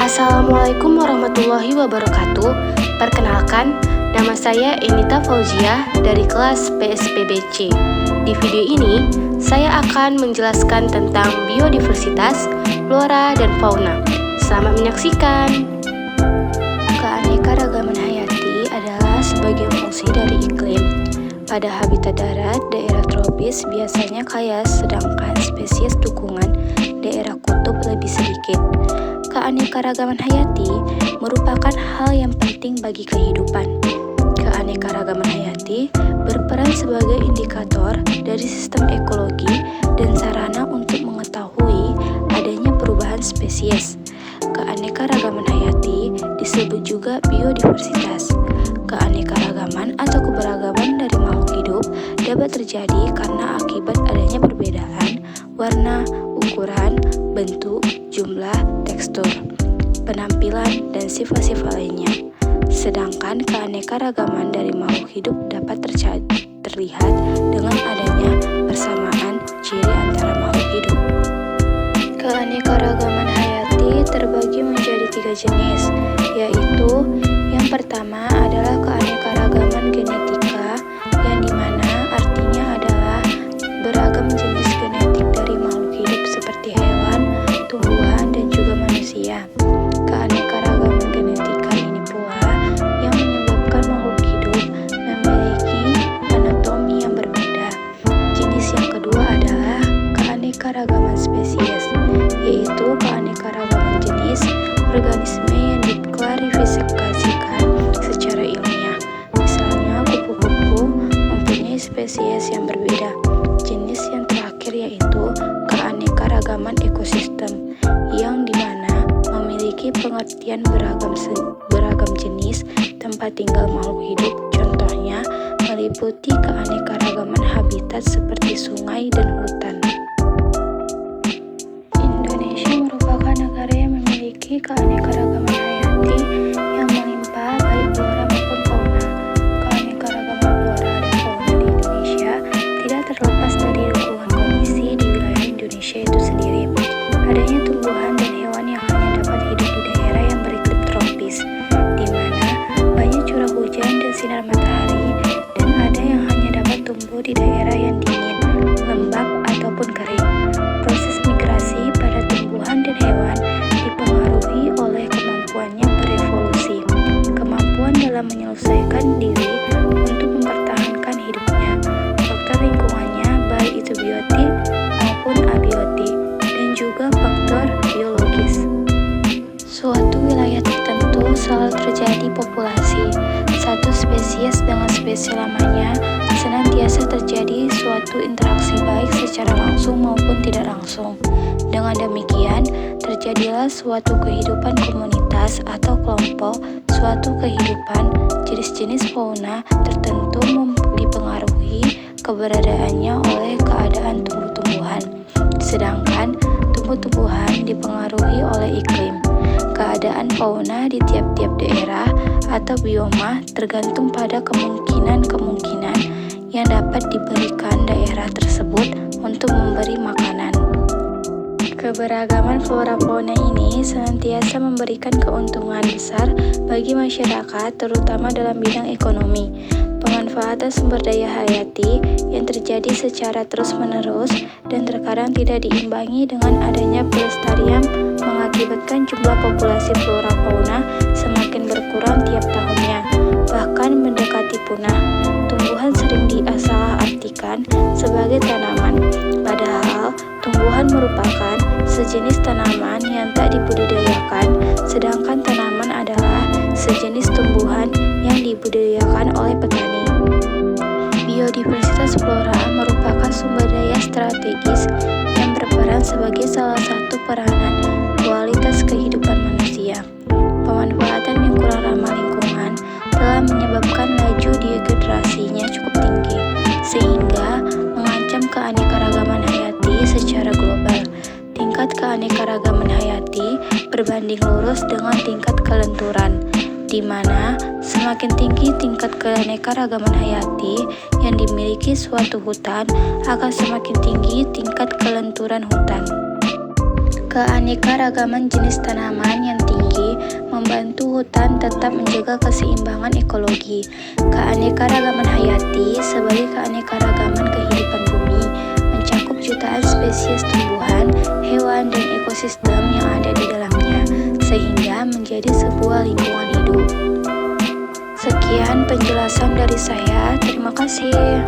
Assalamualaikum warahmatullahi wabarakatuh. Perkenalkan, nama saya Enita Fauzia dari kelas PSPBC. Di video ini, saya akan menjelaskan tentang biodiversitas, flora, dan fauna. Selamat menyaksikan. Keanekaragaman hayati adalah sebagian fungsi dari iklim. Pada habitat darat, daerah tropis biasanya kaya, sedangkan spesies dukungan daerah kutub lebih sedikit. Keanekaragaman hayati merupakan hal yang penting bagi kehidupan. Keanekaragaman hayati berperan sebagai indikator dari sistem ekologi dan sarana untuk mengetahui adanya perubahan spesies. Keanekaragaman hayati disebut juga biodiversitas. Keanekaragaman atau keberagaman dari makhluk hidup dapat terjadi karena akibat adanya perbedaan warna, ukuran, bentuk, jumlah, tekstur, penampilan, dan sifat-sifat lainnya. Sedangkan keanekaragaman dari makhluk hidup dapat terlihat dengan adanya persamaan ciri antara makhluk hidup. Keanekaragaman hayati terbagi menjadi 3 jenis, yaitu yang pertama adalah keanekaragaman genetika, yang dimana artinya adalah beragam jenis genetik dari makhluk hidup seperti hewan, tumbuhan, dan juga manusia. Keanekaragaman genetika ini pula yang menyebabkan makhluk hidup memiliki anatomi yang berbeda. Jenis yang kedua adalah keanekaragaman spesies, yaitu keanekaragaman jenis organisme yang diklasifikasikan secara ilmiah. Misalnya, kupu-kupu mempunyai spesies yang berbeda. Jenis yang terakhir yaitu keanekaragaman ekosistem, yang dimana memiliki pengertian beragam jenis tempat tinggal makhluk hidup. Contohnya meliputi keanekaragaman habitat seperti sungai dan hutan. Indonesia merupakan negara yang memiliki keanekaragaman hayati yang melimpah, baik flora maupun fauna. Keanekaragaman flora dan fauna di Indonesia tidak terlepas dari dukungan kondisi di wilayah Indonesia itu sendiri. Adanya tumbuhan dan hewan yang hanya dapat hidup di daerah yang beriklim tropis, di mana banyak curah hujan dan sinar matahari, dan ada yang hanya dapat tumbuh di daerah yang dingin, lembab, ataupun kering. Proses migrasi pada tumbuhan dan hewan dipengaruhi oleh kemampuannya berevolusi, kemampuan dalam menyelesaikan diri untuk mempertahankan hidupnya, faktor lingkungannya baik itu biotik maupun abiotik, dan juga faktor biologis. Suatu wilayah tertentu selalu terjadi populasi satu spesies dengan spesies lamanya, senantiasa terjadi suatu interaksi baik secara langsung maupun tidak langsung. Dengan demikian, terjadilah suatu kehidupan komunitas atau kelompok. Suatu kehidupan jenis-jenis fauna tertentu dipengaruhi keberadaannya oleh keadaan tumbuh-tumbuhan, sedangkan tumbuh-tumbuhan dipengaruhi oleh iklim. Keadaan fauna di tiap-tiap daerah atau bioma tergantung pada kemungkinan-kemungkinan yang dapat diberikan daerah tersebut untuk memberi makanan. Keberagaman flora fauna ini senantiasa memberikan keuntungan besar bagi masyarakat, terutama dalam bidang ekonomi. Pemanfaatan sumber daya hayati yang terjadi secara terus-menerus dan terkadang tidak diimbangi dengan adanya pelestarian mengakibatkan jumlah populasi flora fauna semakin berkurang tiap tahunnya, bahkan mendekati punah. Tumbuhan sering disalah-artikan sebagai tanaman, padahal tumbuhan merupakan sejenis tanaman yang tak dibudidayakan, sedangkan tanaman adalah sejenis tumbuhan yang dibudidayakan oleh petani. Biodiversitas flora merupakan sumber daya strategis yang berperan sebagai salah satu peranan kualitas kehidupan manusia. Pemanfaatan yang kurang ramah lingkungan telah menyebabkan laju degenerasinya cukup tinggi, sehingga mengancam keanekaragaman hayati secara global. Tingkat keanekaragaman hayati berbanding lurus dengan tingkat kelenturan, di mana semakin tinggi tingkat keanekaragaman hayati yang dimiliki suatu hutan, akan semakin tinggi tingkat kelenturan hutan. Keanekaragaman jenis tanaman yang tinggi membantu hutan tetap menjaga keseimbangan ekologi. Keanekaragaman hayati sebagai keanekaragaman kehidupan bumi mencakup jutaan spesies tumbuhan, hewan, dan ekosistem yang ada di dalamnya, sehingga menjadi sebuah lingkungan hidup. Sekian penjelasan dari saya. Terima kasih.